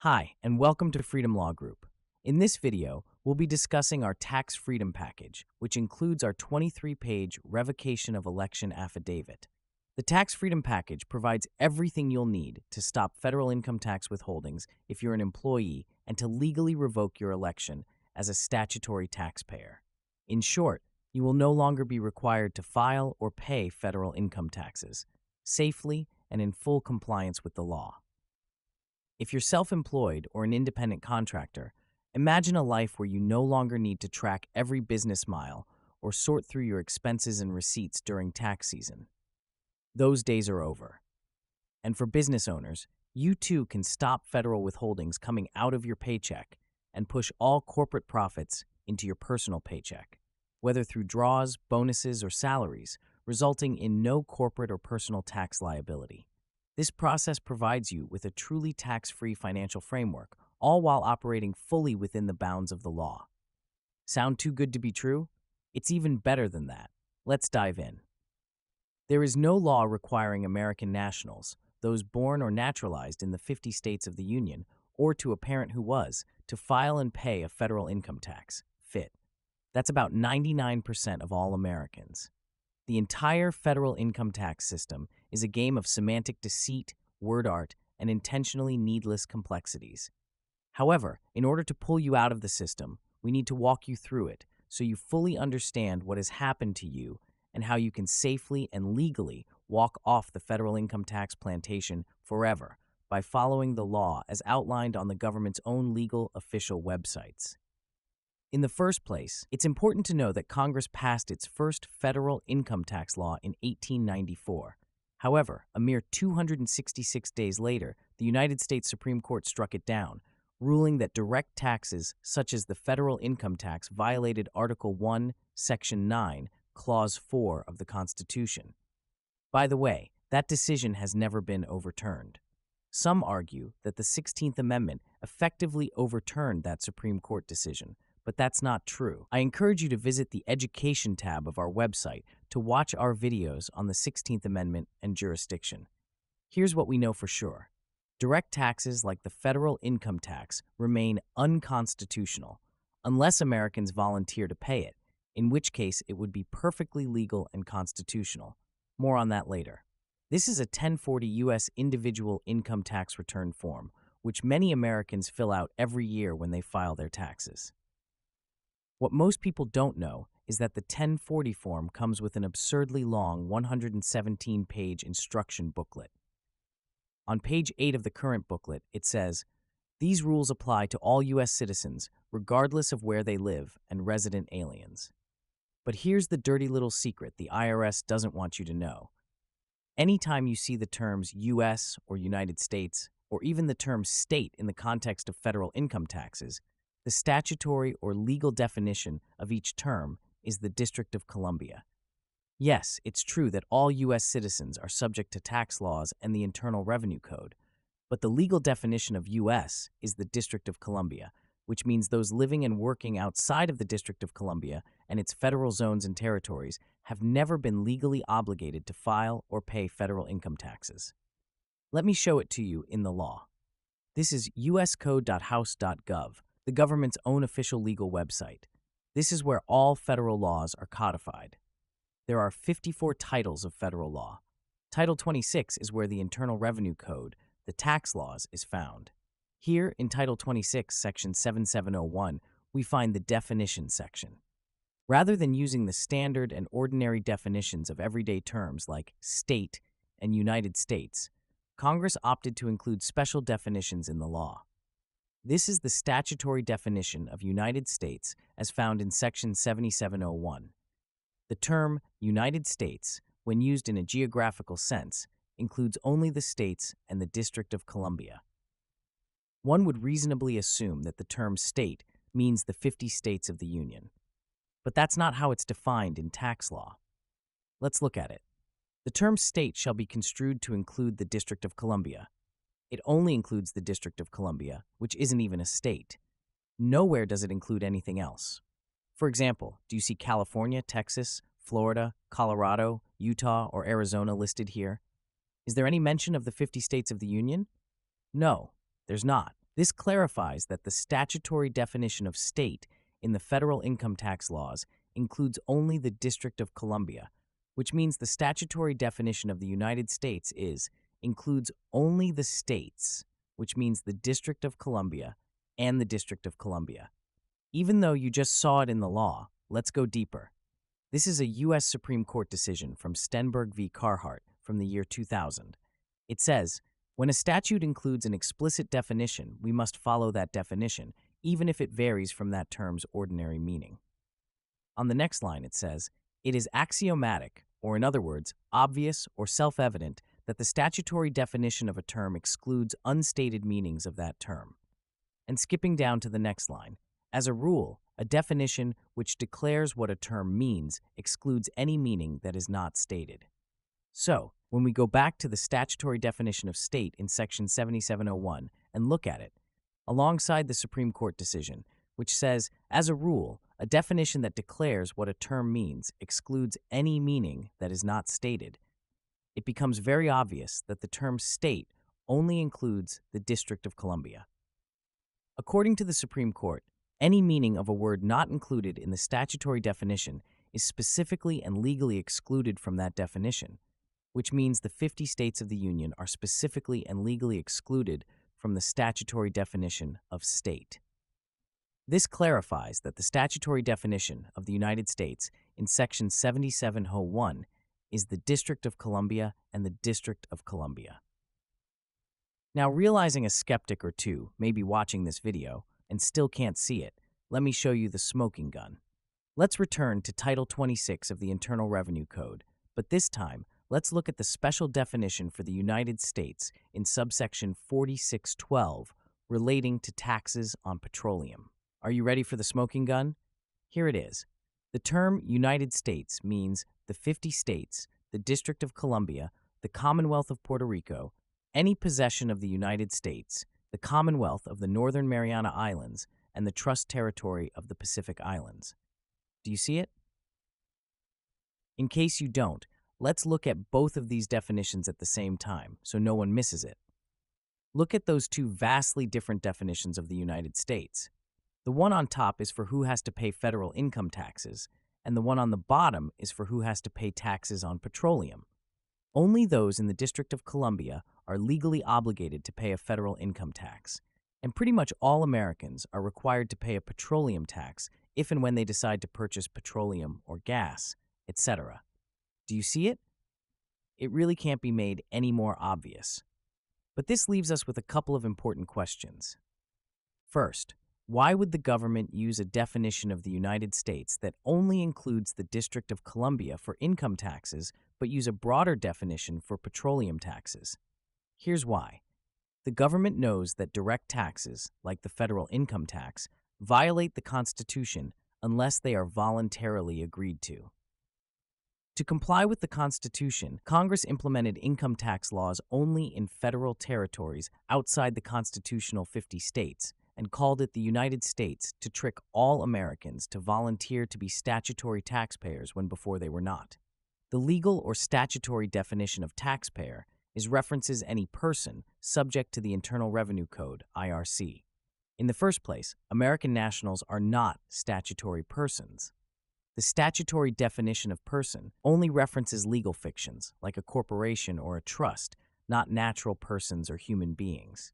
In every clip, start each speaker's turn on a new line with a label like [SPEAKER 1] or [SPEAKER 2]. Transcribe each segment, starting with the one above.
[SPEAKER 1] Hi, and welcome to Freedom Law Group. In this video, we'll be discussing our tax freedom package, which includes our 23-page Revocation of Election affidavit. The tax freedom package provides everything you'll need to stop federal income tax withholdings if you're an employee and to legally revoke your election as a statutory taxpayer. In short, you will no longer be required to file or pay federal income taxes, safely and in full compliance with the law. If you're self-employed or an independent contractor, imagine a life where you no longer need to track every business mile or sort through your expenses and receipts during tax season. Those days are over. And for business owners, you too can stop federal withholdings coming out of your paycheck and push all corporate profits into your personal paycheck, whether through draws, bonuses, or salaries, resulting in no corporate or personal tax liability. This process provides you with a truly tax-free financial framework, all while operating fully within the bounds of the law. Sound too good to be true? It's even better than that. Let's dive in. There is no law requiring American nationals, those born or naturalized in the 50 states of the Union, or to a parent who was, to file and pay a federal income tax, FIT. That's about 99% of all Americans. The entire federal income tax system is a game of semantic deceit, word art, and intentionally needless complexities. However, in order to pull you out of the system, we need to walk you through it so you fully understand what has happened to you and how you can safely and legally walk off the federal income tax plantation forever by following the law as outlined on the government's own legal official websites. In the first place, it's important to know that Congress passed its first federal income tax law in 1894. However, a mere 266 days later, the United States Supreme Court struck it down, ruling that direct taxes such as the federal income tax violated Article 1, Section 9, Clause 4 of the Constitution. By the way, that decision has never been overturned. Some argue that the 16th Amendment effectively overturned that Supreme Court decision, but that's not true. I encourage you to visit the Education tab of our website to watch our videos on the 16th Amendment and jurisdiction. Here's what we know for sure. Direct taxes like the federal income tax remain unconstitutional unless Americans volunteer to pay it, in which case it would be perfectly legal and constitutional. More on that later. This is a 1040 U.S. individual income tax return form, which many Americans fill out every year when they file their taxes. What most people don't know is that the 1040 form comes with an absurdly long 117-page instruction booklet. On page 8 of the current booklet, it says, "These rules apply to all U.S. citizens, regardless of where they live, and resident aliens." But here's the dirty little secret the IRS doesn't want you to know. Anytime you see the terms U.S. or United States, or even the term state in the context of federal income taxes, the statutory or legal definition of each term is the District of Columbia. Yes, it's true that all U.S. citizens are subject to tax laws and the Internal Revenue Code, but the legal definition of U.S. is the District of Columbia, which means those living and working outside of the District of Columbia and its federal zones and territories have never been legally obligated to file or pay federal income taxes. Let me show it to you in the law. This is uscode.house.gov, the government's own official legal website. This is where all federal laws are codified. There are 54 titles of federal law. Title 26 is where the Internal Revenue Code, the tax laws, is found. Here, in Title 26, Section 7701, we find the definition section. Rather than using the standard and ordinary definitions of everyday terms like state and United States, Congress opted to include special definitions in the law. This is the statutory definition of United States as found in Section 7701. The term United States, when used in a geographical sense, includes only the states and the District of Columbia. One would reasonably assume that the term state means the 50 states of the Union. But that's not how it's defined in tax law. Let's look at it. The term state shall be construed to include the District of Columbia. It only includes the District of Columbia, which isn't even a state. Nowhere does it include anything else. For example, do you see California, Texas, Florida, Colorado, Utah, or Arizona listed here? Is there any mention of the 50 states of the Union? No, there's not. This clarifies that the statutory definition of state in the federal income tax laws includes only the District of Columbia, which means the statutory definition of the United States includes only the states, which means the District of Columbia and the District of Columbia. Even though you just saw it in the law, let's go deeper. This is a U.S. Supreme Court decision from Stenberg v. Carhart from the year 2000. It says, when a statute includes an explicit definition, we must follow that definition, even if it varies from that term's ordinary meaning. On the next line, it says, it is axiomatic, or in other words, obvious or self-evident, that the statutory definition of a term excludes unstated meanings of that term. And skipping down to the next line, as a rule, a definition which declares what a term means excludes any meaning that is not stated. So, when we go back to the statutory definition of state in Section 7701 and look at it, alongside the Supreme Court decision, which says, as a rule, a definition that declares what a term means excludes any meaning that is not stated, it becomes very obvious that the term state only includes the District of Columbia. According to the Supreme Court, any meaning of a word not included in the statutory definition is specifically and legally excluded from that definition, which means the 50 states of the Union are specifically and legally excluded from the statutory definition of state. This clarifies that the statutory definition of the United States in Section 7701 is the District of Columbia and the District of Columbia. Now, realizing a skeptic or two may be watching this video and still can't see it, let me show you the smoking gun. Let's return to Title 26 of the Internal Revenue Code, but this time, let's look at the special definition for the United States in subsection 4612 relating to taxes on petroleum. Are you ready for the smoking gun? Here it is. The term United States means the 50 states, the District of Columbia, the Commonwealth of Puerto Rico, any possession of the United States, the Commonwealth of the Northern Mariana Islands, and the Trust Territory of the Pacific Islands. Do you see it? In case you don't, let's look at both of these definitions at the same time so no one misses it. Look at those two vastly different definitions of the United States. The one on top is for who has to pay federal income taxes, and the one on the bottom is for who has to pay taxes on petroleum. Only those in the District of Columbia are legally obligated to pay a federal income tax, and pretty much all Americans are required to pay a petroleum tax if and when they decide to purchase petroleum or gas, etc. Do you see it? It really can't be made any more obvious. But this leaves us with a couple of important questions. First, why would the government use a definition of the United States that only includes the District of Columbia for income taxes, but use a broader definition for petroleum taxes? Here's why. The government knows that direct taxes, like the federal income tax, violate the Constitution unless they are voluntarily agreed to. To comply with the Constitution, Congress implemented income tax laws only in federal territories outside the constitutional 50 states and called it the United States to trick all Americans to volunteer to be statutory taxpayers when before they were not. The legal or statutory definition of taxpayer references any person subject to the Internal Revenue Code, IRC. In the first place, American nationals are not statutory persons. The statutory definition of person only references legal fictions, like a corporation or a trust, not natural persons or human beings.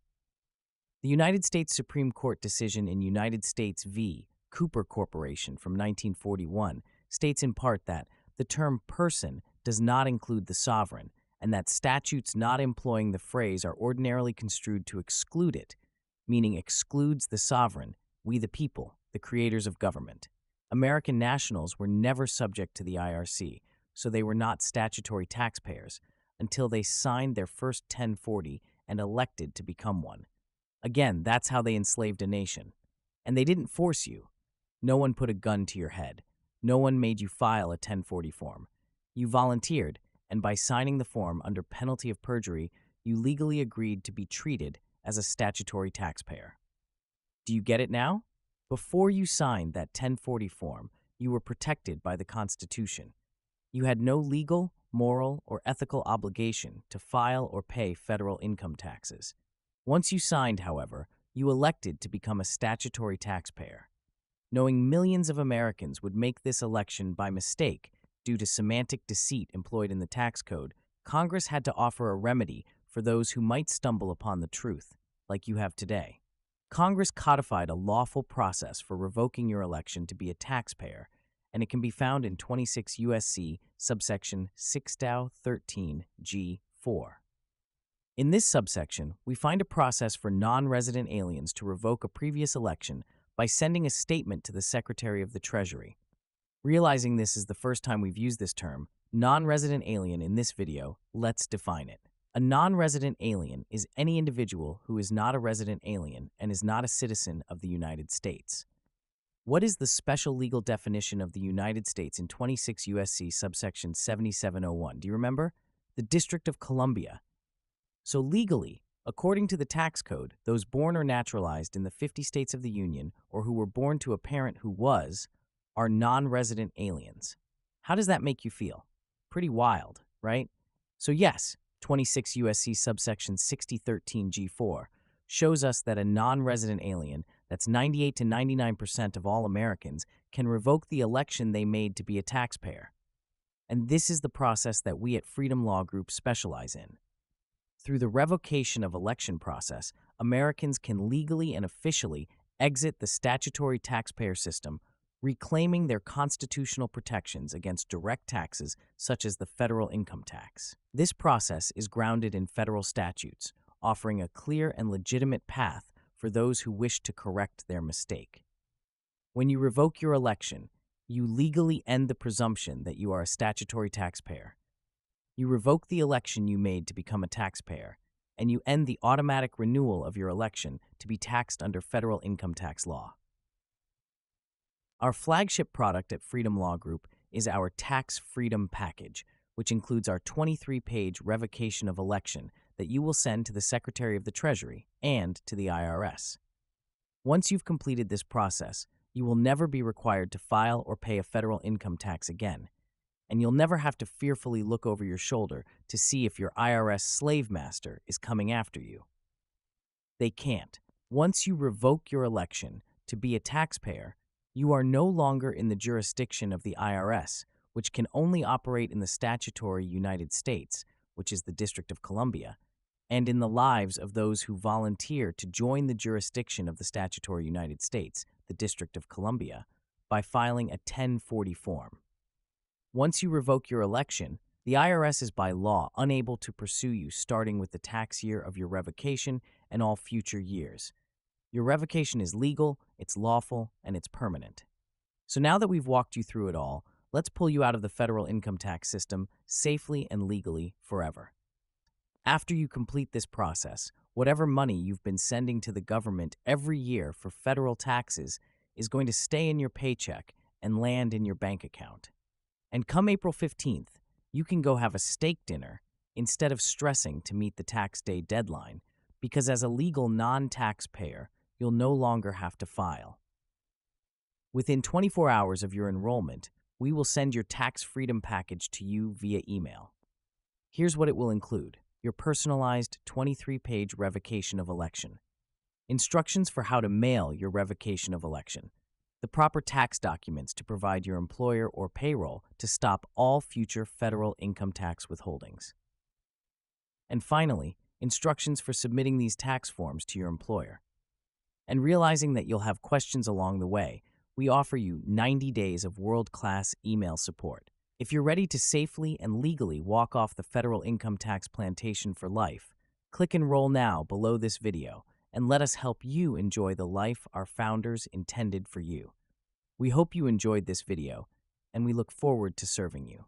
[SPEAKER 1] The United States Supreme Court decision in United States v. Cooper Corporation from 1941 states in part that the term person does not include the sovereign, and that statutes not employing the phrase are ordinarily construed to exclude it, meaning excludes the sovereign, we the people, the creators of government. American nationals were never subject to the IRC, so they were not statutory taxpayers until they signed their first 1040 and elected to become one. Again, that's how they enslaved a nation. And they didn't force you. No one put a gun to your head. No one made you file a 1040 form. You volunteered, and by signing the form under penalty of perjury, you legally agreed to be treated as a statutory taxpayer. Do you get it now? Before you signed that 1040 form, you were protected by the Constitution. You had no legal, moral, or ethical obligation to file or pay federal income taxes. Once you signed, however, you elected to become a statutory taxpayer. Knowing millions of Americans would make this election by mistake due to semantic deceit employed in the tax code, Congress had to offer a remedy for those who might stumble upon the truth, like you have today. Congress codified a lawful process for revoking your election to be a taxpayer, and it can be found in 26 U.S.C. subsection 6-13 G4. In this subsection, we find a process for non-resident aliens to revoke a previous election by sending a statement to the Secretary of the Treasury. Realizing this is the first time we've used this term, non-resident alien in this video, let's define it. A non-resident alien is any individual who is not a resident alien and is not a citizen of the United States. What is the special legal definition of the United States in 26 U.S.C. subsection 7701? Do you remember? The District of Columbia. So legally, according to the tax code, those born or naturalized in the 50 states of the Union or who were born to a parent who was, are non-resident aliens. How does that make you feel? Pretty wild, right? So yes, 26 U.S.C. subsection 6013 G4 shows us that a non-resident alien, that's 98 to 99% of all Americans, can revoke the election they made to be a taxpayer. And this is the process that we at Freedom Law Group specialize in. Through the Revocation of Election process, Americans can legally and officially exit the statutory taxpayer system, reclaiming their constitutional protections against direct taxes such as the federal income tax. This process is grounded in federal statutes, offering a clear and legitimate path for those who wish to correct their mistake. When you revoke your election, you legally end the presumption that you are a statutory taxpayer. You revoke the election you made to become a taxpayer, and you end the automatic renewal of your election to be taxed under federal income tax law. Our flagship product at Freedom Law Group is our Tax Freedom Package, which includes our 23-page Revocation of Election that you will send to the Secretary of the Treasury and to the IRS. Once you've completed this process, you will never be required to file or pay a federal income tax again, and you'll never have to fearfully look over your shoulder to see if your IRS slave master is coming after you. They can't. Once you revoke your election to be a taxpayer, you are no longer in the jurisdiction of the IRS, which can only operate in the statutory United States, which is the District of Columbia, and in the lives of those who volunteer to join the jurisdiction of the statutory United States, the District of Columbia, by filing a 1040 form. Once you revoke your election, the IRS is by law unable to pursue you starting with the tax year of your revocation and all future years. Your revocation is legal, it's lawful, and it's permanent. So now that we've walked you through it all, let's pull you out of the federal income tax system safely and legally forever. After you complete this process, whatever money you've been sending to the government every year for federal taxes is going to stay in your paycheck and land in your bank account. And come April 15th, you can go have a steak dinner instead of stressing to meet the tax day deadline, because as a legal non-taxpayer, you'll no longer have to file. Within 24 hours of your enrollment, we will send your tax freedom package to you via email. Here's what it will include: your personalized 23-page revocation of election, instructions for how to mail your revocation of election, the proper tax documents to provide your employer or payroll to stop all future federal income tax withholdings, and finally, instructions for submitting these tax forms to your employer. And realizing that you'll have questions along the way, we offer you 90 days of world-class email support. If you're ready to safely and legally walk off the federal income tax plantation for life, click Enroll now below this video and let us help you enjoy the life our founders intended for you. We hope you enjoyed this video, and we look forward to serving you.